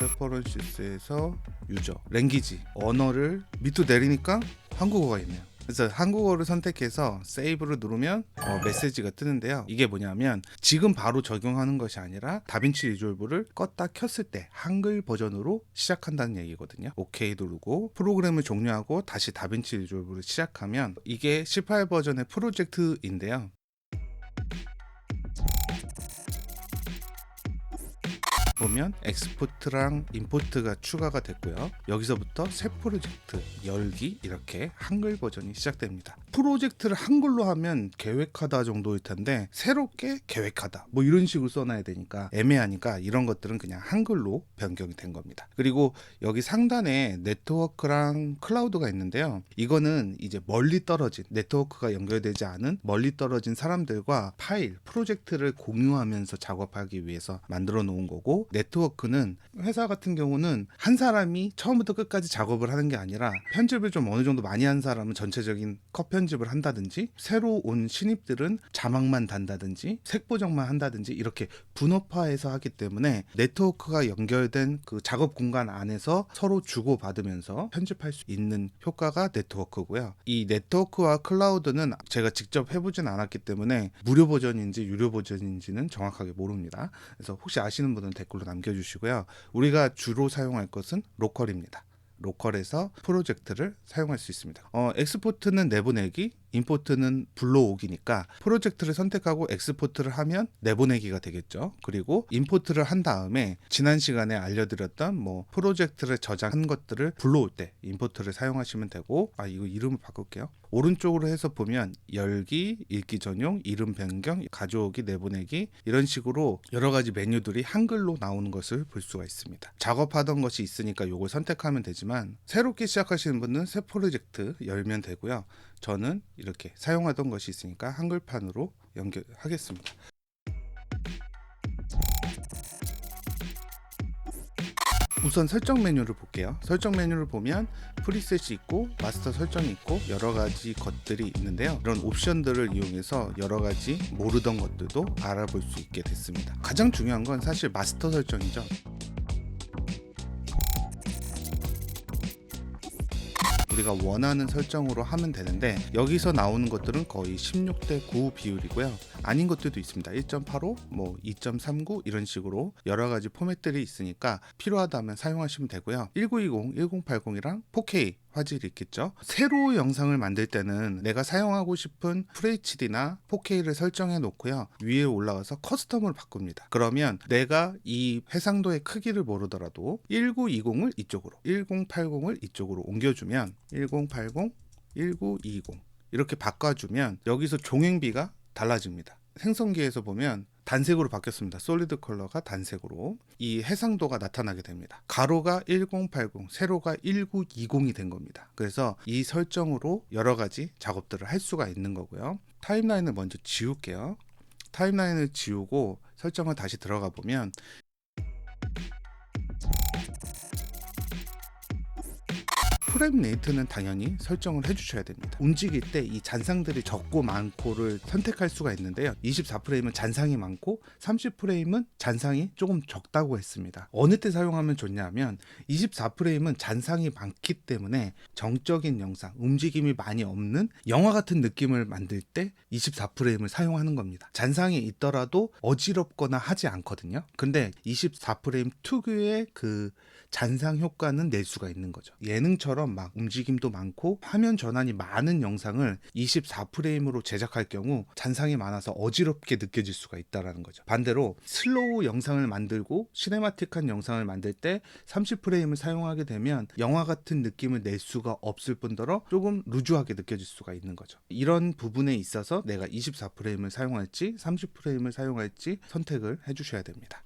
프레퍼런시스에서 유저, 랭귀지, 언어를 밑으로 내리니까 한국어가 있네요. 그래서 한국어를 선택해서 세이브를 누르면 메시지가 뜨는데요. 이게 뭐냐면 지금 바로 적용하는 것이 아니라 다빈치 리졸브를 껐다 켰을 때 한글 버전으로 시작한다는 얘기거든요. 오케이 누르고 프로그램을 종료하고 다시 다빈치 리졸브를 시작하면 이게 18 버전의 프로젝트인데요. 보면 엑스포트랑 임포트가 추가가 됐고요. 여기서부터 새 프로젝트 열기 이렇게 한글 버전이 시작됩니다. 프로젝트를 한글로 하면 계획하다 정도일 텐데 새롭게 계획하다 뭐 이런 식으로 써놔야 되니까 애매하니까 이런 것들은 그냥 한글로 변경이 된 겁니다. 그리고 여기 상단에 네트워크랑 클라우드가 있는데요. 이거는 이제 멀리 떨어진 네트워크가 연결되지 않은 멀리 떨어진 사람들과 파일, 프로젝트를 공유하면서 작업하기 위해서 만들어 놓은 거고, 네트워크는 회사 같은 경우는 한 사람이 처음부터 끝까지 작업을 하는 게 아니라 편집을 좀 어느 정도 많이 한 사람은 전체적인 컷 편집을 한다든지 새로 온 신입들은 자막만 단다든지 색 보정만 한다든지 이렇게 분업화해서 하기 때문에 네트워크가 연결된 그 작업 공간 안에서 서로 주고받으면서 편집할 수 있는 효과가 네트워크고요. 이 네트워크와 클라우드는 제가 직접 해보진 않았기 때문에 무료 버전인지 유료 버전인지는 정확하게 모릅니다. 그래서 혹시 아시는 분은 댓글로 남겨주시고요. 우리가 주로 사용할 것은 로컬입니다. 로컬에서 프로젝트를 사용할 수 있습니다. 엑스포트는 내보내기, 임포트는 불러오기니까 프로젝트를 선택하고 엑스포트를 하면 내보내기가 되겠죠. 그리고 임포트를 한 다음에 지난 시간에 알려드렸던 뭐 프로젝트를 저장한 것들을 불러올 때 임포트를 사용하시면 되고, 이거 이름을 바꿀게요. 오른쪽으로 해서 보면 열기, 읽기 전용, 이름 변경, 가져오기, 내보내기 이런 식으로 여러 가지 메뉴들이 한글로 나오는 것을 볼 수가 있습니다. 작업하던 것이 있으니까 이걸 선택하면 되지만 새롭게 시작하시는 분은 새 프로젝트 열면 되고요. 저는 이렇게 사용하던 것이 있으니까 한글판으로 연결하겠습니다. 우선 설정 메뉴를 볼게요. 설정 메뉴를 보면 프리셋이 있고 마스터 설정이 있고 여러 가지 것들이 있는데요. 이런 옵션들을 이용해서 여러 가지 모르던 것들도 알아볼 수 있게 됐습니다. 가장 중요한 건 사실 마스터 설정이죠. 우리가 원하는 설정으로 하면 되는데 여기서 나오는 것들은 거의 16대 9 비율이고요. 아닌 것들도 있습니다. 1.85, 뭐 2.39 이런 식으로 여러 가지 포맷들이 있으니까 필요하다면 사용하시면 되고요. 1920, 1080이랑 4K 화질이 있겠죠. 새로 영상을 만들 때는 내가 사용하고 싶은 FHD나 4K를 설정해 놓고요. 위에 올라가서 커스텀을 바꿉니다. 그러면 내가 이 해상도의 크기를 모르더라도 1920을 이쪽으로, 1080을 이쪽으로 옮겨주면 1080, 1920 이렇게 바꿔주면 여기서 종횡비가 달라집니다. 생성기에서 보면 단색으로 바뀌었습니다. 솔리드 컬러가 단색으로 이 해상도가 나타나게 됩니다. 가로가 1080, 세로가 1920이 된 겁니다. 그래서 이 설정으로 여러 가지 작업들을 할 수가 있는 거고요. 타임라인을 먼저 지울게요. 타임라인을 지우고 설정을 다시 들어가 보면 프레임 레이트는 당연히 설정을 해주셔야 됩니다. 움직일 때 이 잔상들이 적고 많고를 선택할 수가 있는데요. 24프레임은 잔상이 많고 30프레임은 잔상이 조금 적다고 했습니다. 어느 때 사용하면 좋냐면 24프레임은 잔상이 많기 때문에 정적인 영상, 움직임이 많이 없는 영화 같은 느낌을 만들 때 24프레임을 사용하는 겁니다. 잔상이 있더라도 어지럽거나 하지 않거든요. 근데 24프레임 특유의 그 잔상 효과는 낼 수가 있는 거죠. 예능처럼 막 움직임도 많고 화면 전환이 많은 영상을 24프레임으로 제작할 경우 잔상이 많아서 어지럽게 느껴질 수가 있다는 거죠. 반대로 슬로우 영상을 만들고 시네마틱한 영상을 만들 때 30프레임을 사용하게 되면 영화 같은 느낌을 낼 수가 없을 뿐더러 조금 루즈하게 느껴질 수가 있는 거죠. 이런 부분에 있어서 내가 24프레임을 사용할지 30프레임을 사용할지 선택을 해주셔야 됩니다.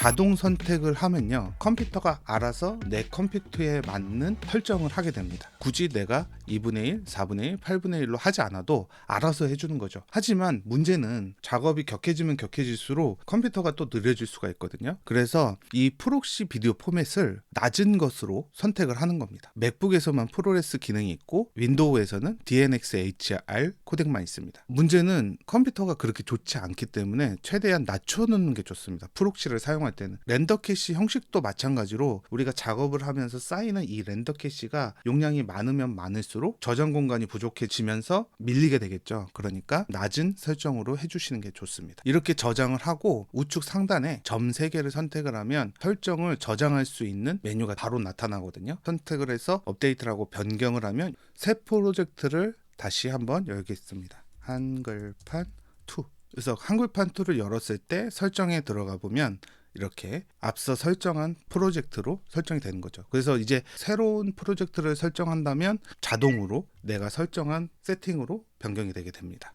자동 선택을 하면요, 컴퓨터가 알아서 내 컴퓨터에 맞는 설정을 하게 됩니다. 굳이 내가 2분의 1, 4분의 1, 8분의 1로 하지 않아도 알아서 해주는 거죠. 하지만 문제는 작업이 격해지면 격해질수록 컴퓨터가 또 느려질 수가 있거든요. 그래서 이 프록시 비디오 포맷을 낮은 것으로 선택을 하는 겁니다. 맥북에서만 프로레스 기능이 있고 윈도우에서는 DNxHR 코덱만 있습니다. 문제는 컴퓨터가 그렇게 좋지 않기 때문에 최대한 낮춰놓는 게 좋습니다. 프록시를 사용할 때는 렌더 캐시 형식도 마찬가지로 우리가 작업을 하면서 쌓이는 이 렌더 캐시가 용량이 많으면 많을수록 저장 공간이 부족해지면서 밀리게 되겠죠. 그러니까 낮은 설정으로 해주시는 게 좋습니다. 이렇게 저장을 하고 우측 상단에 점 3개를 선택을 하면 설정을 저장할 수 있는 메뉴가 바로 나타나거든요. 선택을 해서 업데이트라고 변경을 하면 새 프로젝트를 다시 한번 열겠습니다. 한글판 2. 그래서 한글판 2를 열었을 때 설정에 들어가 보면 이렇게 앞서 설정한 프로젝트로 설정이 되는 거죠. 그래서 이제 새로운 프로젝트를 설정한다면 자동으로 내가 설정한 세팅으로 변경이 되게 됩니다.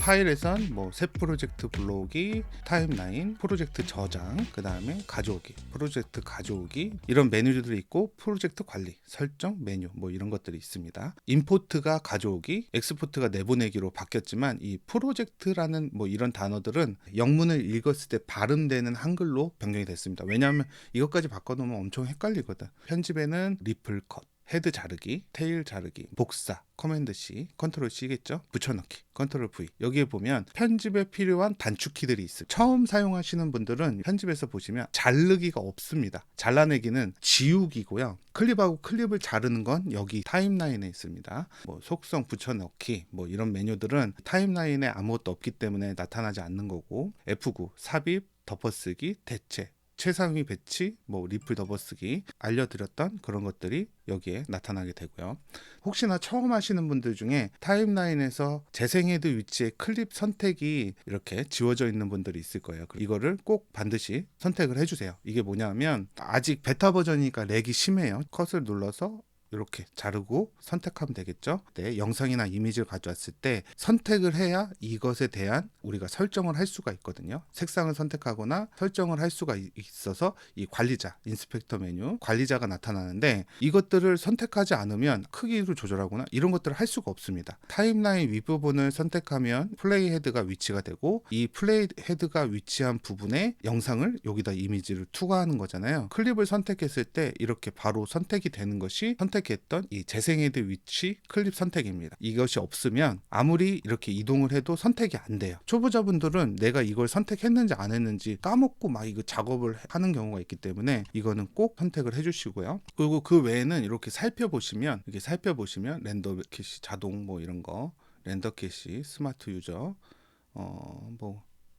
파일에선 새 프로젝트 불러오기, 타임라인, 프로젝트 저장, 그 다음에 가져오기, 프로젝트 가져오기, 이런 메뉴들이 있고 프로젝트 관리, 설정, 메뉴 이런 것들이 있습니다. 임포트가 가져오기, 엑스포트가 내보내기로 바뀌었지만 이 프로젝트라는 이런 단어들은 영문을 읽었을 때 발음되는 한글로 변경이 됐습니다. 왜냐하면 이것까지 바꿔놓으면 엄청 헷갈리거든. 편집에는 리플 컷, 헤드 자르기, 테일 자르기, 복사, 커맨드 C, 컨트롤 C겠죠? 붙여넣기, 컨트롤 V. 여기에 보면 편집에 필요한 단축키들이 있어요. 처음 사용하시는 분들은 편집에서 보시면 자르기가 없습니다. 잘라내기는 지우기고요. 클립하고 클립을 자르는 건 여기 타임라인에 있습니다. 속성 붙여넣기, 이런 메뉴들은 타임라인에 아무것도 없기 때문에 나타나지 않는 거고, F9, 삽입, 덮어쓰기, 대체, 최상위 배치, 리플 덮어쓰기 알려드렸던 그런 것들이 여기에 나타나게 되고요. 혹시나 처음 하시는 분들 중에 타임라인에서 재생헤드 위치에 클립 선택이 이렇게 지워져 있는 분들이 있을 거예요. 이거를 꼭 반드시 선택을 해주세요. 이게 뭐냐면 아직 베타 버전이니까 렉이 심해요. 컷을 눌러서 이렇게 자르고 선택하면 되겠죠. 네, 영상이나 이미지를 가져왔을 때 선택을 해야 이것에 대한 우리가 설정을 할 수가 있거든요. 색상을 선택하거나 설정을 할 수가 있어서 이 관리자, 인스펙터 메뉴, 관리자가 나타나는데 이것들을 선택하지 않으면 크기를 조절하거나 이런 것들을 할 수가 없습니다. 타임라인 윗부분을 선택하면 플레이 헤드가 위치가 되고 이 플레이 헤드가 위치한 부분에 영상을 여기다 이미지를 투과하는 거잖아요. 클립을 선택했을 때 이렇게 바로 선택이 되는 것이 선택했던 이 재생헤드 위치 클립 선택입니다. 이것이 없으면 아무리 이렇게 이동을 해도 선택이 안 돼요. 초보자분들은 내가 이걸 선택했는지 안 했는지 까먹고 이거 작업을 하는 경우가 있기 때문에 이거는 꼭 선택을 해주시고요. 그리고 그 외에는 이렇게 살펴보시면 렌더 캐시 자동 이런 거, 렌더 캐시 스마트 유저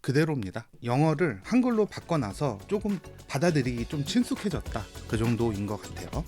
그대로입니다. 영어를 한글로 바꿔놔서 조금 받아들이기 좀 친숙해졌다, 그 정도인 것 같아요.